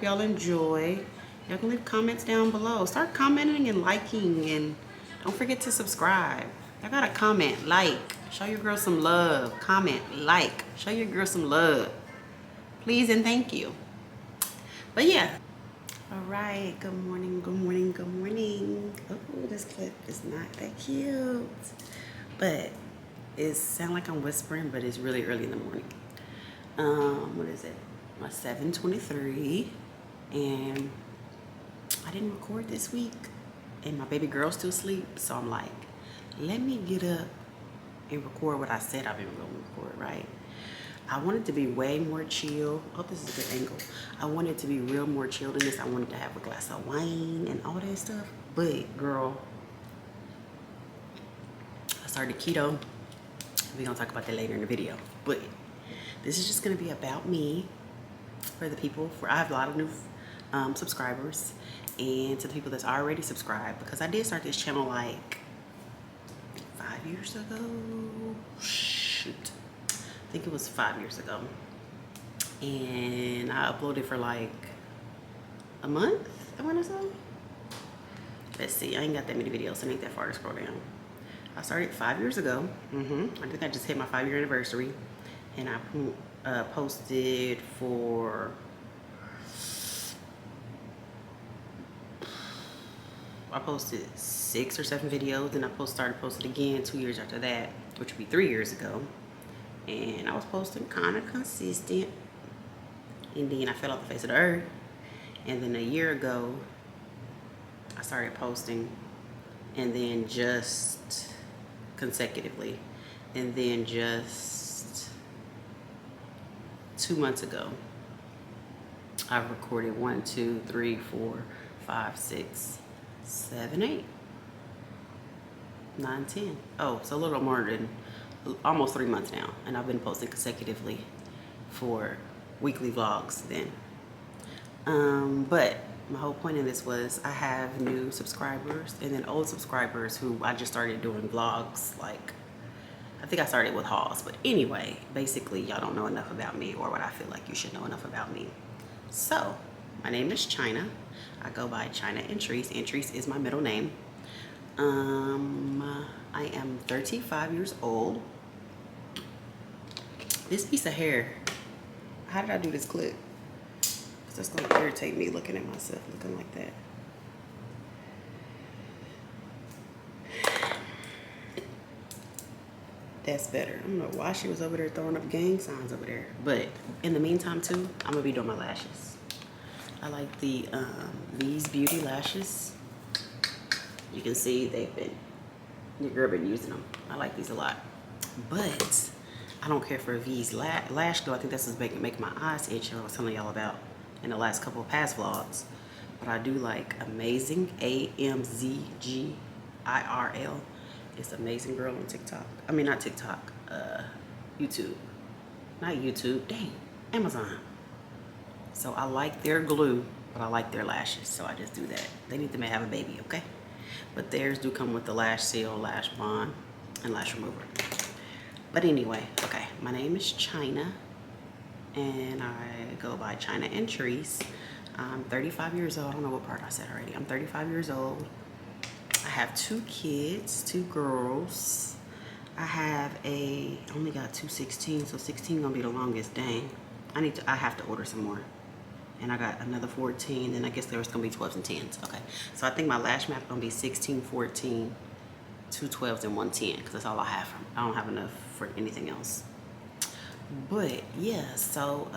hope y'all enjoy. Y'all can leave comments down below. Start commenting and liking, and don't forget to subscribe. Y'all gotta comment, like, show your girl some love. Comment, like, show your girl some love. Please and thank you. But yeah. All right, good morning, good morning, good morning. Oh, this clip is not that cute. But it sounds like I'm whispering, but it's really early in the morning. What is it? 7:23, and I didn't record this week, and my baby girl's still asleep, so I'm like, let me get up and record what I said I've been going to record, right? I wanted to be way more chill. Oh, this is a good angle. I wanted to be real more chill than this. I wanted to have a glass of wine and all that stuff, but girl, I started keto. We're gonna talk about that later in the video, but this is just gonna be about me for the people. I have a lot of new subscribers, and to the people that's already subscribed, because I did start this channel like 5 years ago. Shoot, I think it was 5 years ago, and I uploaded for like a month, I want to say. Let's see, I ain't got that many videos, so it ain't that far to scroll down. I started 5 years ago. I think I just hit my 5-year anniversary, and I posted for, I posted 6 or 7 videos, and I started posting again 2 years after that, which would be 3 years ago. And I was posting kind of consistent, and then I fell off the face of the earth. And then a year ago, I started posting, and then just consecutively, and then just 2 months ago, I recorded 1, 2, 3, 4, 5, 6, 7, 8, 9, 10. Oh, so a little more than almost 3 months now, and I've been posting consecutively for weekly vlogs then. But my whole point in this was I have new subscribers and then old subscribers who I just started doing vlogs. Like, I think I started with hauls, but anyway, basically y'all don't know enough about me, or what I feel like you should know enough about me. So my name is China. I go by chinaanntrice. Antrice is my middle name. I am 35 years old. This piece of hair, how did I do this clip? That's gonna irritate me looking at myself looking like that. That's better. I don't know why she was over there throwing up gang signs over there. But in the meantime too, I'm gonna be doing my lashes. I like the Veyes Beauty lashes. You can see your girl been using them. I like these a lot. But I don't care for Veyes lash glue. I think that's what's making my eyes itch, I was telling y'all about in the last couple of past vlogs. But I do like Amazing, Amzgirl. It's Amazing Girl on TikTok. I mean, not TikTok, YouTube. Not YouTube, dang, Amazon. So I like their glue, but I like their lashes, so I just do that. They need to have a baby, okay? But theirs do come with the lash seal, lash bond, and lash remover. But anyway, okay, my name is China, and I go by chinaanntrice. I'm 35 years old. I don't know what part I said already. I'm 35 years old. I have 2 kids, 2 girls. I only got 2 16, so 16 gonna be the longest. Dang, I have to order some more. And I got another 14, and I guess there's gonna be 12s and 10s. Okay, so I think my lash map gonna be 16, 14, 2 12s, and 1 10, because that's all I have. I don't have enough for anything else. But yeah, so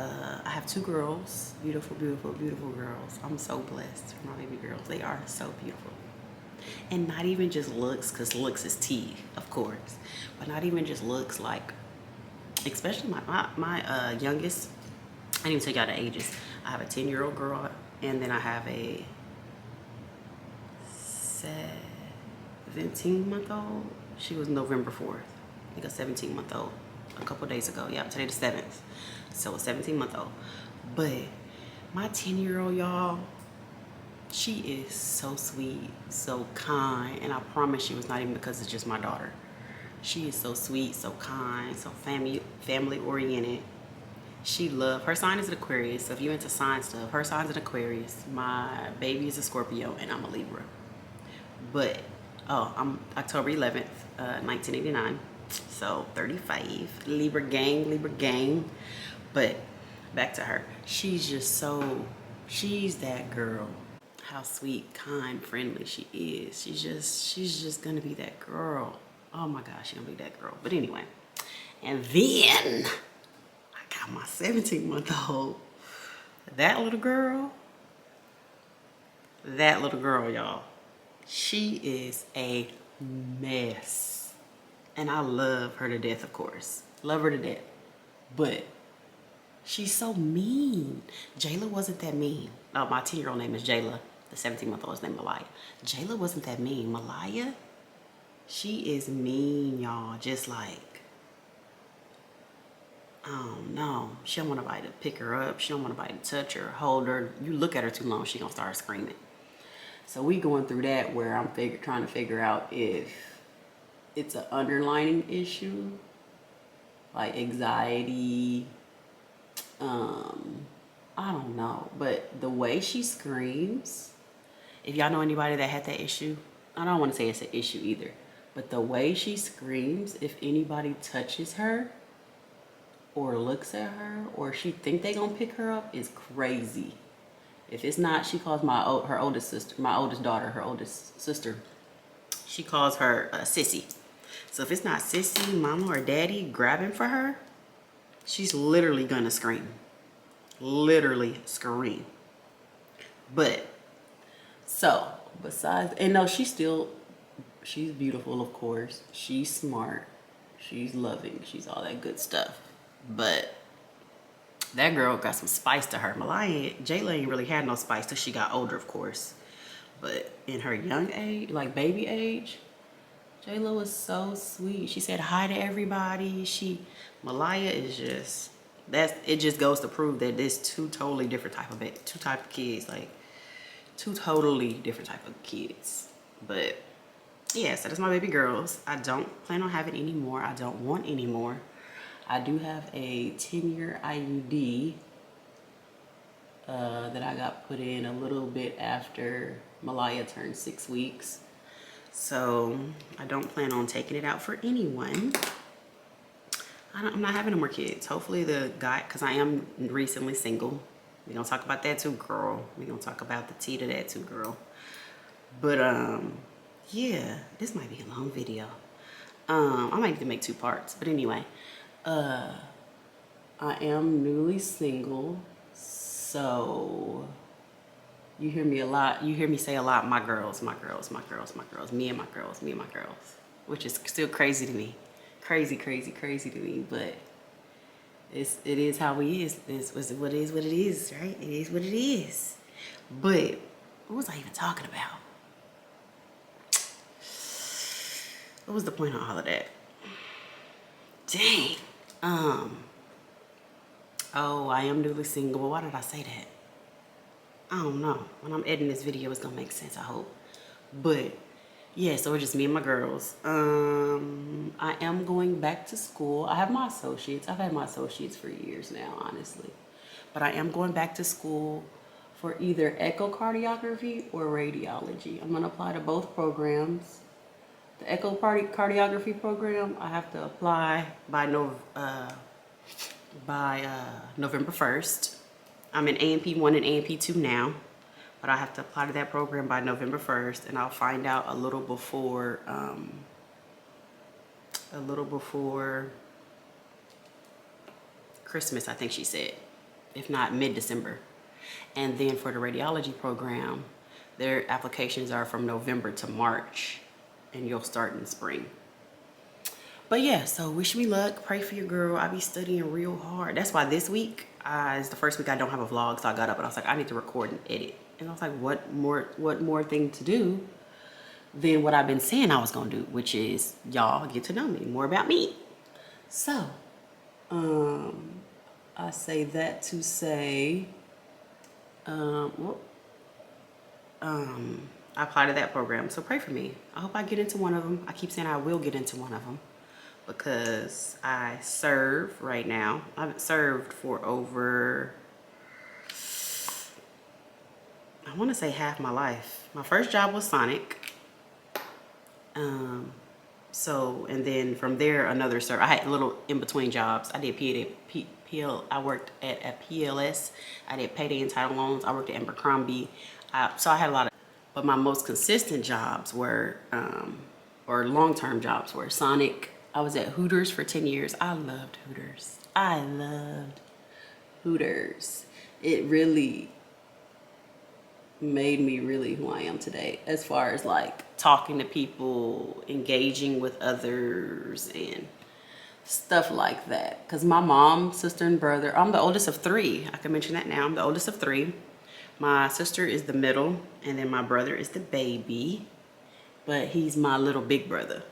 I have 2 girls, beautiful, beautiful, beautiful girls. I'm so blessed for my baby girls. They are so beautiful. And not even just looks, because looks is tea, of course. But not even just looks, like, especially my youngest, I didn't even tell y'all the ages. I have a 10-year-old girl, and then I have a 17-month-old. She was November 4th. I think a 17-month-old a couple days ago. Yeah, today the 7th. So a 17-month-old. But my 10-year-old, y'all, she is so sweet, so kind, and I promise you it's not even because it's just my daughter. She is so sweet, so kind, so family oriented. her sign is an Aquarius. So if you into sign stuff, her sign's an Aquarius. My baby is a Scorpio and I'm a Libra. But, I'm October 11th, 1989. So 35. Libra gang, Libra gang. But back to her. She's that girl. How sweet, kind, friendly she is. She's just gonna be that girl. Oh my gosh, she's gonna be that girl. But anyway. And then I got my 17-month-old. That little girl, y'all. She is a mess. And I love her to death, of course. Love her to death. But she's so mean. Jayla wasn't that mean. Oh, my 10-year-old name is Jayla. The 17-month-old is named Malaya. Jayla wasn't that mean. Malaya, she is mean, y'all. Just like, I don't know. She don't want nobody to pick her up. She don't want nobody to touch her, hold her. You look at her too long, she gonna start screaming. So we going through that where I'm trying to figure out if it's an underlying issue, like anxiety. I don't know. But the way she screams, if y'all know anybody that had that issue, I don't want to say it's an issue either. But the way she screams, if anybody touches her or looks at her or she think they gonna pick her up, is crazy. If it's not, she calls her oldest sister, my oldest daughter, her oldest sister, she calls her Sissy. So if it's not Sissy, mama, or daddy grabbing for her, she's literally gonna scream. Literally scream. But, so, besides, and no, she's beautiful, of course. She's smart. She's loving. She's all that good stuff. But that girl got some spice to her. Jayla ain't really had no spice till she got older, of course. But in her young age, like baby age, Jayla was so sweet. She said hi to everybody. Malaya is just, it just goes to prove that there's two totally different type of kids, like two totally different type of kids. But yeah, so that's my baby girls. I don't plan on having any more. I don't want any more. I do have a 10-year IUD that I got put in a little bit after Malaya turned 6 weeks. So I don't plan on taking it out for anyone. I'm not having no more kids. Hopefully the guy, because I am recently single. We're going to talk about that too, girl. We're going to talk about the tea to that too, girl. But yeah, this might be a long video. I might need to make 2 parts. But anyway, I am newly single. So you hear me a lot. You hear me say a lot, my girls, my girls, my girls, my girls, me and my girls, me and my girls, which is still crazy to me. Crazy, crazy, crazy to me. But it is how it is. It's what it is, right? It is what it is. But what was I even talking about? What was the point of all of that? Dang. Oh, I am newly single. Well, why did I say that? I don't know. When I'm editing this video, it's gonna make sense, I hope. But yeah, so it's just me and my girls. I am going back to school. I have my associates. I've had my associates for years now, honestly. But I am going back to school for either echocardiography or radiology. I'm gonna apply to both programs. The echocardiography program, I have to apply by November 1st. I'm in A&P1 and A&P2 now, but I have to apply to that program by November 1st, and I'll find out a little before Christmas, I think she said, if not mid-December. And then for the radiology program, their applications are from November to March, and you'll start in spring. But yeah, so wish me luck. Pray for your girl. I be studying real hard. That's why this week is the first week I don't have a vlog. So I got up and I was like, I need to record and edit. And I was like, what more thing to do than what I've been saying I was gonna do, which is y'all get to know me, more about me. So, I say that to say, I apply to that program, so pray for me. I hope I get into one of them. I keep saying I will get into one of them, because I serve right now. I've served for over, I want to say half my life. My first job was Sonic. And then from there, another serve. I had little in-between jobs. I did I worked at a PLS. I did payday and title loans. I worked at Abercrombie. So I had a lot of, but my most consistent jobs were, or long-term jobs were Sonic. I was at Hooters for 10 years. I loved Hooters. I loved Hooters. It really made me really who I am today, as far as like talking to people, engaging with others, and stuff like that. Because my mom, sister, and brother, I'm the oldest of three. I can mention that now. I'm the oldest of three. My sister is the middle, and then my brother is the baby, but he's my little big brother.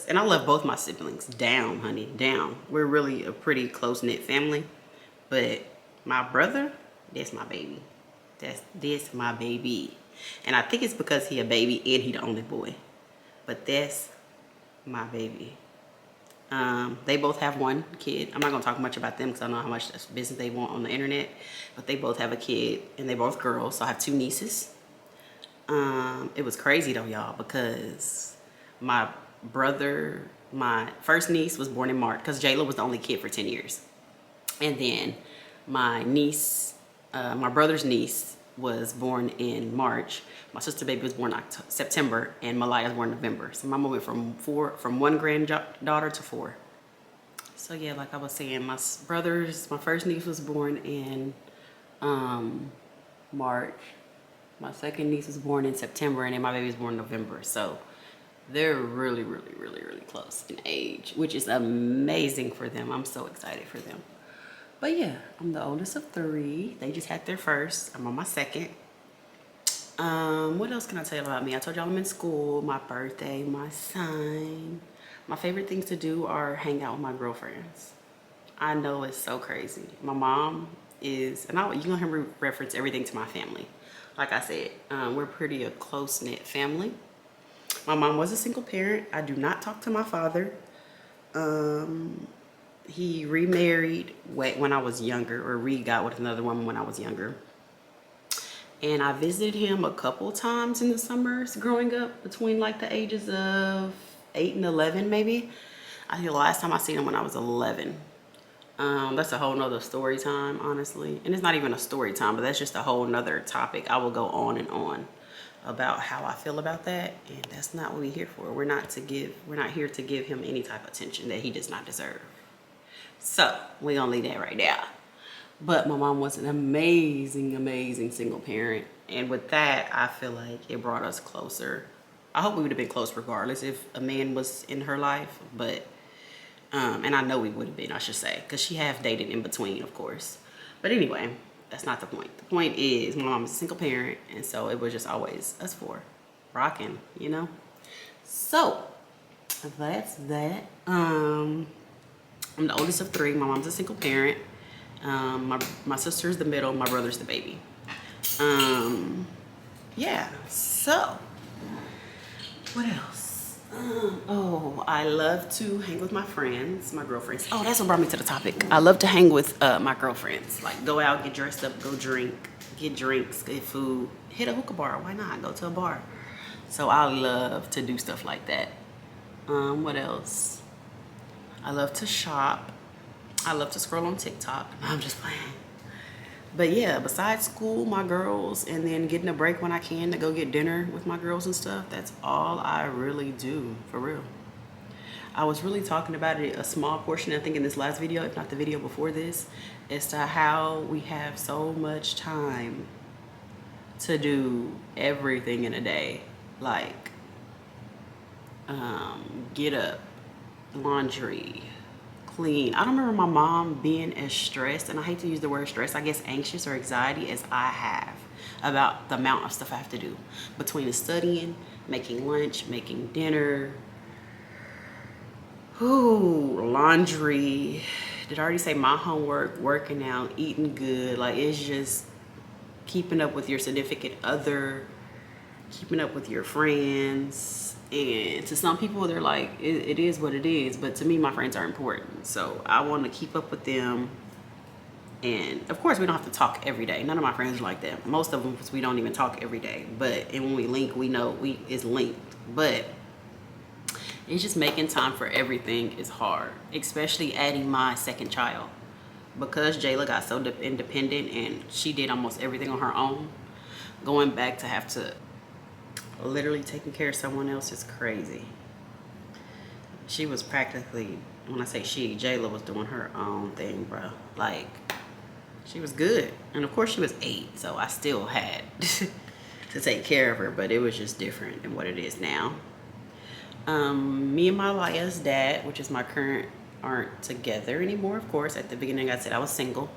And I love both my siblings. Down, honey, down. We're really a pretty close-knit family, but my brother, that's my baby. That's my baby. And I think it's because he a baby and he the only boy. But that's my baby. They both have one kid. I'm not gonna talk much about them because I know how much business they want on the internet. But they both have a kid, and they both girls. So I have two nieces. It was crazy though, y'all, because my first niece was born in March, because Jayla was the only kid for 10 years. And then my niece, my brother's niece, was born in March. My sister baby was born September, and Malaya was born November. So mama went from one granddaughter to four. So yeah, like I was saying, my first niece was born in March. My second niece was born in September, and then my baby was born in November. So they're really, really, really, really close in age, which is amazing for them. I'm so excited for them. But yeah, I'm the oldest of three. They just had their first. I'm on my second. What else can I tell you about me? I told y'all I'm in school, my birthday, my sign. My favorite things to do are hang out with my girlfriends. I know it's so crazy. My mom is, and you're gonna hear me reference everything to my family. Like I said, we're pretty a close-knit family. My mom was a single parent. I do not talk to my father. He remarried when I was younger, or got with another woman when I was younger. And I visited him a couple times in the summers growing up, between like the ages of 8 and 11 maybe. I think the last time I seen him when I was 11. That's a whole nother story time, honestly. And it's not even a story time, but that's just a whole nother topic. I will go on and on about how I feel about that, and that's not what we're here for. We're not here to give him any type of attention that he does not deserve. So we're gonna leave that right there. But my mom was an amazing, amazing single parent, and with that, I feel like it brought us closer. I hope we would have been close regardless if a man was in her life, but and I know we would have been, I should say, because she have dated in between, of course. But anyway, that's not the point. The point is my mom is a single parent, and so it was just always us four rocking, you know. So that's that. I'm the oldest of three. My mom's a single parent. My sister's the middle. My brother's the baby. Yeah. So what else? I love to hang with my friends, my girlfriends. Oh, that's what brought me to the topic. I love to hang with my girlfriends. Like, go out, get dressed up, go drink, get drinks, get food, hit a hookah bar. Why not? Go to a bar. So I love to do stuff like that. What else? I love to shop. I love to scroll on TikTok. No, I'm just playing. But yeah, besides school, my girls, and then getting a break when I can to go get dinner with my girls and stuff, that's all I really do, for real. I was really talking about it, a small portion, I think, in this last video, if not the video before this, as to how we have so much time to do everything in a day. Like, get up, laundry, clean. I don't remember my mom being as stressed, and I hate to use the word stress, I guess anxious or anxiety, as I have about the amount of stuff I have to do between the studying, making lunch, making dinner, laundry. Did I already say my homework, working out, eating good? Like, it's just keeping up with your significant other, keeping up with your friends, And to some people, they're like, it is what it is. But to me, my friends are important. So I want to keep up with them. And of course, we don't have to talk every day. None of my friends are like that. Most of them, we don't even talk every day. But and when we link, we know it's linked. But it's just making time for everything is hard, especially adding my second child. Because Jayla got so independent and she did almost everything on her own, going back to have to literally taking care of someone else is crazy. She was practically, when I say she, Jayla was doing her own thing, bro. Like, she was good. And of course she was 8, so I still had to take care of her, but it was just different than what it is now. Me and my last dad, which is my current, aren't together anymore. Of course, at the beginning I said I was single.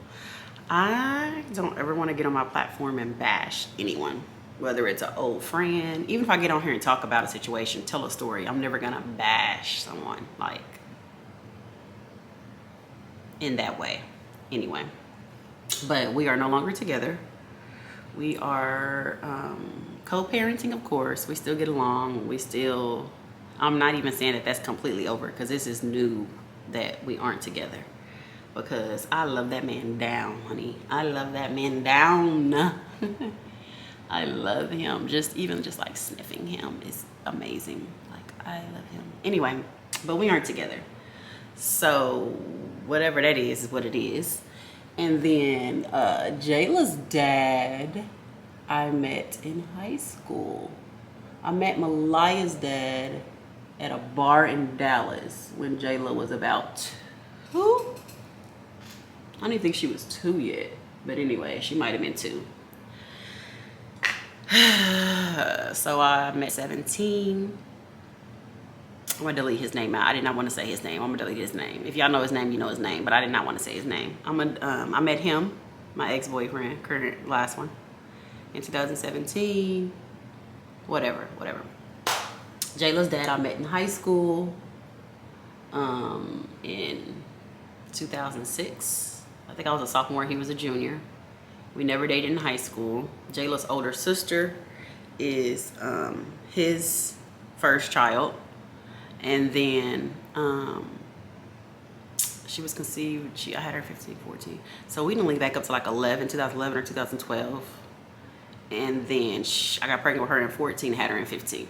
I don't ever want to get on my platform and bash anyone, whether it's an old friend. Even if I get on here and talk about a situation, tell a story, I'm never gonna bash someone like in that way anyway. But we are no longer together. We are co-parenting, of course. We still get along. We still, I'm not even saying that that's completely over, because this is new that we aren't together, because I love that man down, honey. I love that man down. I love him. Just like sniffing him is amazing. Like, I love him. Anyway, but we aren't together. So whatever that is what it is. And then Jayla's dad, I met in high school. I met Malaya's dad at a bar in Dallas when Jayla was about 2. I don't even think she was 2 yet. But anyway, she might have been 2. So I met 17. I'm gonna delete his name out. I did not want to say his name. I'm gonna delete his name. If y'all know his name, you know his name. But I did not want to say his name. I met him, my ex-boyfriend, current last one, in 2017. Whatever. Jayla's dad I met in high school in 2006. I think I was a sophomore, he was a junior. We never dated in high school. Jayla's older sister is his first child. And then she was conceived, I had her 15, 14. So we didn't link back up to like 2011 or 2012. And then I got pregnant with her in 14, had her in 15.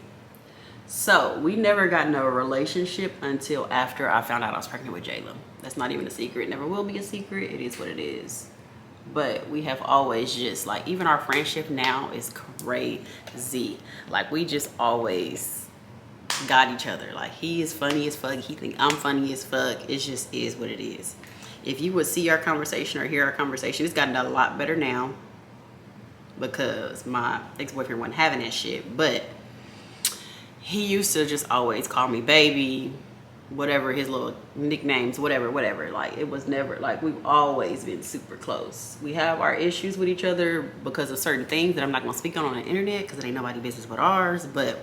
So we never got into a relationship until after I found out I was pregnant with Jayla. That's not even a secret. It never will be a secret. It is what it is. But we have always just like, even our friendship now is crazy. Like, we just always got each other. Like, he is funny as fuck. He think I'm funny as fuck. It just is what it is. If you would see our conversation or hear our conversation, it's gotten a lot better now because my ex-boyfriend wasn't having that shit. But he used to just always call me baby, whatever his little nicknames, whatever. Like, it was never like, we've always been super close. We have our issues with each other because of certain things that I'm not gonna speak on the internet because it ain't nobody's business but ours. But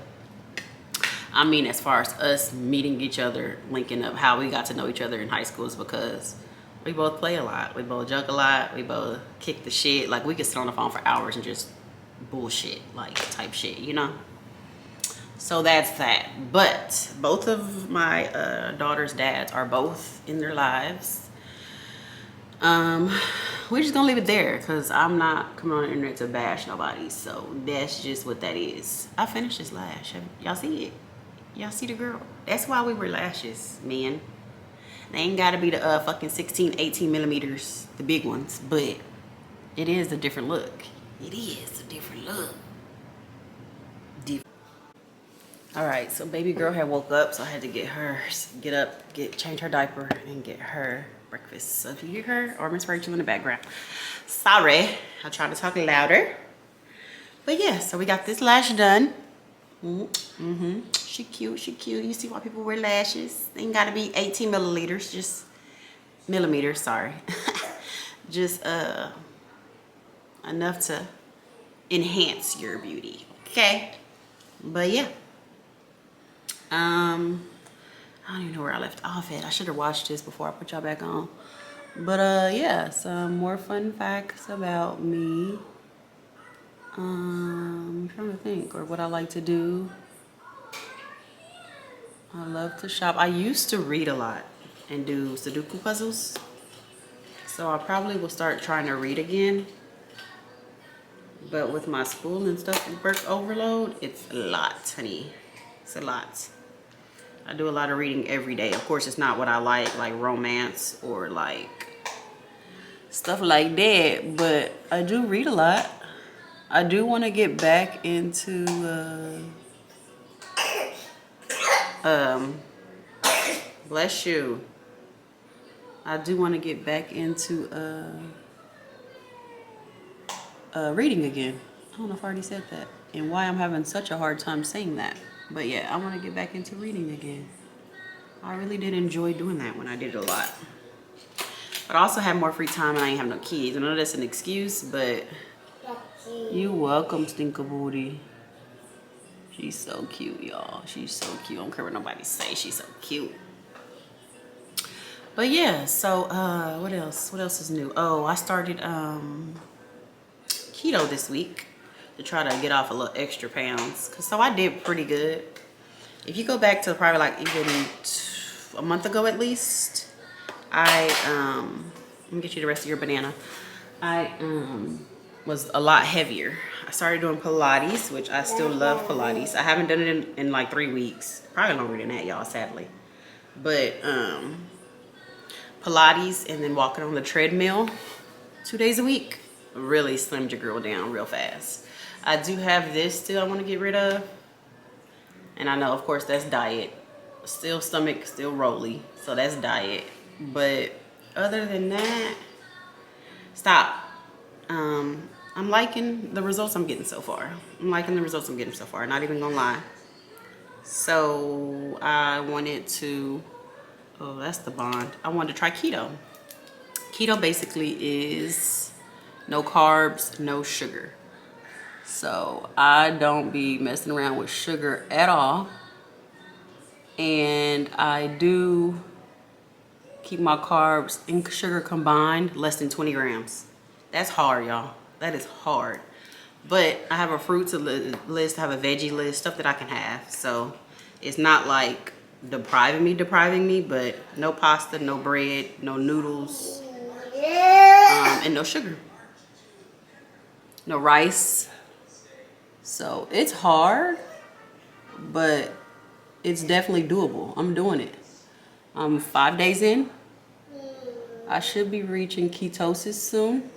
I mean, as far as us meeting each other, linking up, how we got to know each other in high school is because we both play a lot, we both joke a lot, we both kick the shit. Like, we could sit on the phone for hours and just bullshit, like, type shit, you know? So that's that. But both of my daughter's dads are both in their lives. We're just gonna leave it there because I'm not coming on the internet to bash nobody. So that's just what that is. I finished this lash. Y'all see it? Y'all see the girl? That's why we wear lashes, man. They ain't gotta be the fucking 16, 18 millimeters, the big ones, but it is a different look. It is a different look. All right, so baby girl had woke up, so I had to get up, change her diaper, and get her breakfast. So if you hear her or Miss Rachel in the background, sorry, I'll try to talk louder. But yeah, so we got this lash done. She cute. You see why people wear lashes? They ain't gotta be 18 milliliters, just millimeters, sorry. Just enough to enhance your beauty, okay? But yeah. I don't even know where I left off at. I should have watched this before I put y'all back on. But yeah, some more fun facts about me. I'm trying to think, or what I like to do. I love to shop. I used to read a lot and do Sudoku puzzles. So I probably will start trying to read again. But with my school and stuff, work overload, it's a lot, honey. It's a lot. I do a lot of reading every day. Of course, it's not what I like romance or like stuff like that. But I do read a lot. I do want to get back into bless you. I do want to get back into reading again. I don't know if I already said that and why I'm having such a hard time saying that. But yeah, I want to get back into reading again. I really did enjoy doing that when I did it a lot. But I also had more free time and I ain't have no kids. I know that's an excuse, but you welcome, Stinker Booty. She's so cute, y'all. She's so cute. I don't care what nobody say. She's so cute. But yeah, so what else? What else is new? Oh, I started keto this week to try to get off a little extra pounds. So I did pretty good. If you go back to probably like even a month ago at least, let me get you the rest of your banana. I was a lot heavier. I started doing Pilates, which I still love Pilates. I haven't done it in like 3 weeks. Probably longer than that, y'all, sadly. But Pilates and then walking on the treadmill 2 days a week really slimmed your girl down real fast. I do have this still I want to get rid of. And I know, of course, that's diet. Still stomach, still rolly. So that's diet. But other than that, stop. I'm liking the results I'm getting so far. Not even gonna lie. So I wanted to, oh, that's the bond. I wanted to try keto. Keto basically is no carbs, no sugar. So I don't be messing around with sugar at all. And I do keep my carbs and sugar combined less than 20 grams. That's hard, y'all. That is hard. But I have a fruits list, I have a veggie list, stuff that I can have. So it's not like depriving me, but no pasta, no bread, no noodles, and no sugar. No rice. So it's hard, but it's definitely doable. I'm doing it. I'm 5 days in. I should be reaching ketosis soon,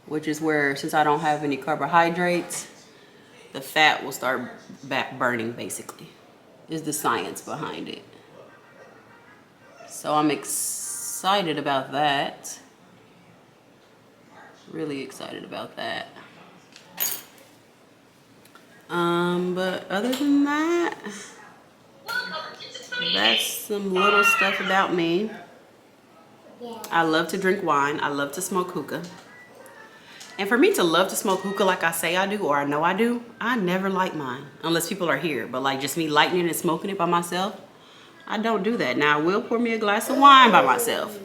which is where, since I don't have any carbohydrates, the fat will start back burning, basically, is the science behind it. So I'm excited about that. Really excited about that. But other than that, that's some little stuff about me. I love to drink wine. I love to smoke hookah. And for me to love to smoke hookah like I say I do, or I know I do, I never light mine unless people are here. But like just me lighting it and smoking it by myself, I don't do that. Now I will pour me a glass of wine by myself.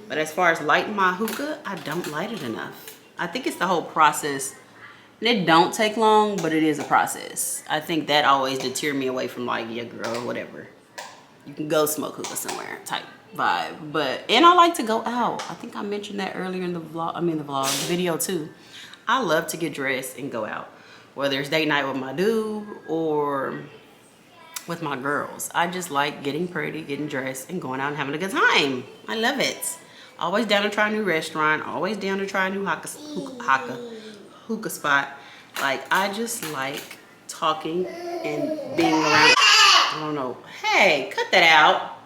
But as far as lighting my hookah, I don't light it enough. I think it's the whole process. And it don't take long, but it is a process. I think that always deter me away from like, yeah, girl, or whatever. You can go smoke hookah somewhere type vibe. But, and I like to go out. I think I mentioned that earlier in the vlog, video too. I love to get dressed and go out. Whether it's date night with my dude or with my girls. I just like getting pretty, getting dressed, and going out and having a good time. I love it. Always down to try a new restaurant. Always down to try a new hookah spot. Like, I just like talking and being around. I don't know. Hey, cut that out.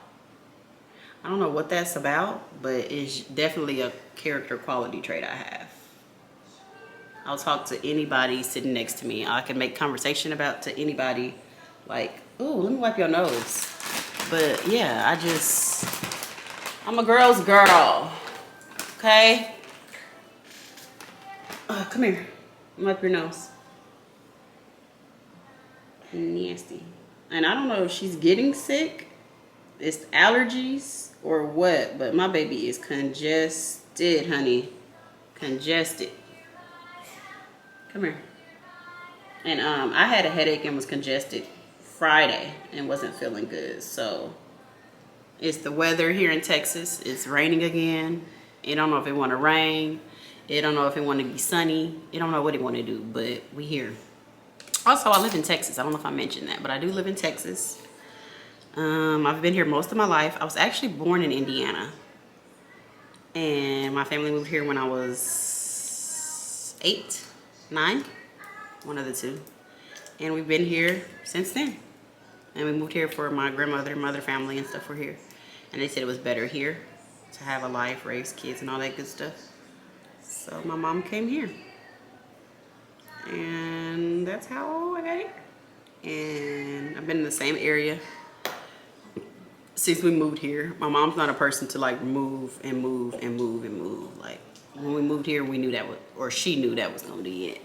I don't know what that's about, but it's definitely a character quality trait I have. I'll talk to anybody sitting next to me. I can make conversation to anybody. Like, ooh, let me wipe your nose. But yeah, I'm a girl's girl. Okay? Come here. Wipe your nose. Nasty. And I don't know if she's getting sick, it's allergies or what, but my baby is congested, honey. Congested. Come here. And I had a headache and was congested Friday and wasn't feeling good. So it's the weather here in Texas. It's raining again. It don't know if it want to rain. It don't know if it want to be sunny. It don't know what it want to do, but we here. Also, I live in Texas. I don't know if I mentioned that, but I do live in Texas. I've been here most of my life. I was actually born in Indiana. And my family moved here when I was 8, 9, one of the two. And we've been here since then. And we moved here for my grandmother, mother family and stuff were here. And they said it was better here to have a life, raise kids and all that good stuff. So my mom came here. And that's how I got here. And I've been in the same area since we moved here. My mom's not a person to like move and move and move and move. Like when we moved here, we knew that or she knew that was gonna be it.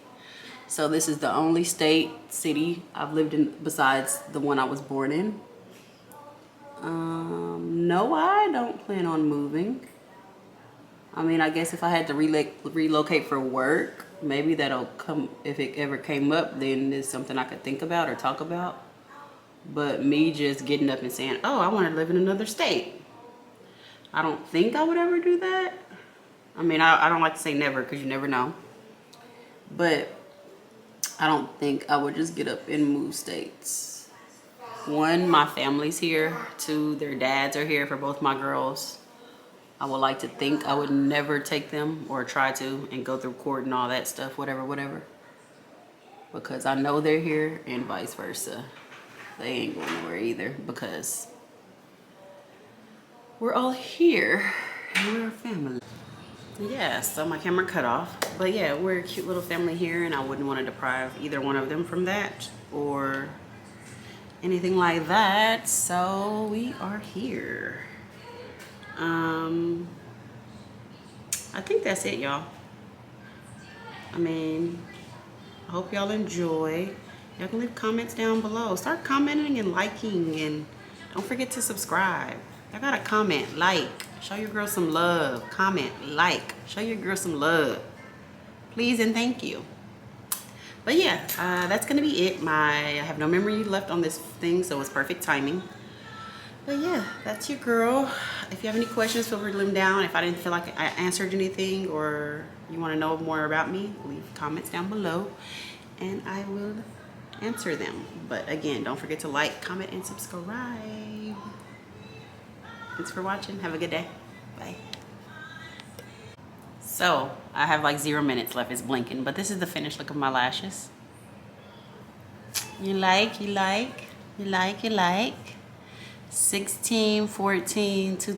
So this is the only state, city I've lived in besides the one I was born in. No, I don't plan on moving. I mean, I guess if I had to relocate for work, maybe that'll come, if it ever came up, then it's something I could think about or talk about. But me just getting up and saying, oh, I want to live in another state, I don't think I would ever do that. I mean, I don't like to say never because you never know. But I don't think I would just get up and move states. One, my family's here. Two, their dads are here for both my girls. I would like to think I would never take them or try to and go through court and all that stuff, whatever. Because I know they're here and vice versa. They ain't going nowhere either because we're all here and we're a family. Yeah, so my camera cut off. But yeah, we're a cute little family here and I wouldn't want to deprive either one of them from that or anything like that. So we are here. I think that's it, y'all. I mean, I hope y'all enjoy. Y'all can leave comments down below. Start commenting and liking, and don't forget to subscribe. Y'all gotta comment, like, show your girl some love. Comment, like, show your girl some love. Please and thank you. But yeah, that's gonna be it. I have no memory left on this thing, so it's perfect timing. But yeah, that's your girl. If you have any questions, feel free to leave them down. If I didn't feel like I answered anything or you want to know more about me, leave comments down below and I will answer them. But again, don't forget to like, comment, and subscribe. Thanks for watching. Have a good day. Bye. So, I have like 0 minutes left. It's blinking, but this is the finished look of my lashes. You like. 16, 14, 2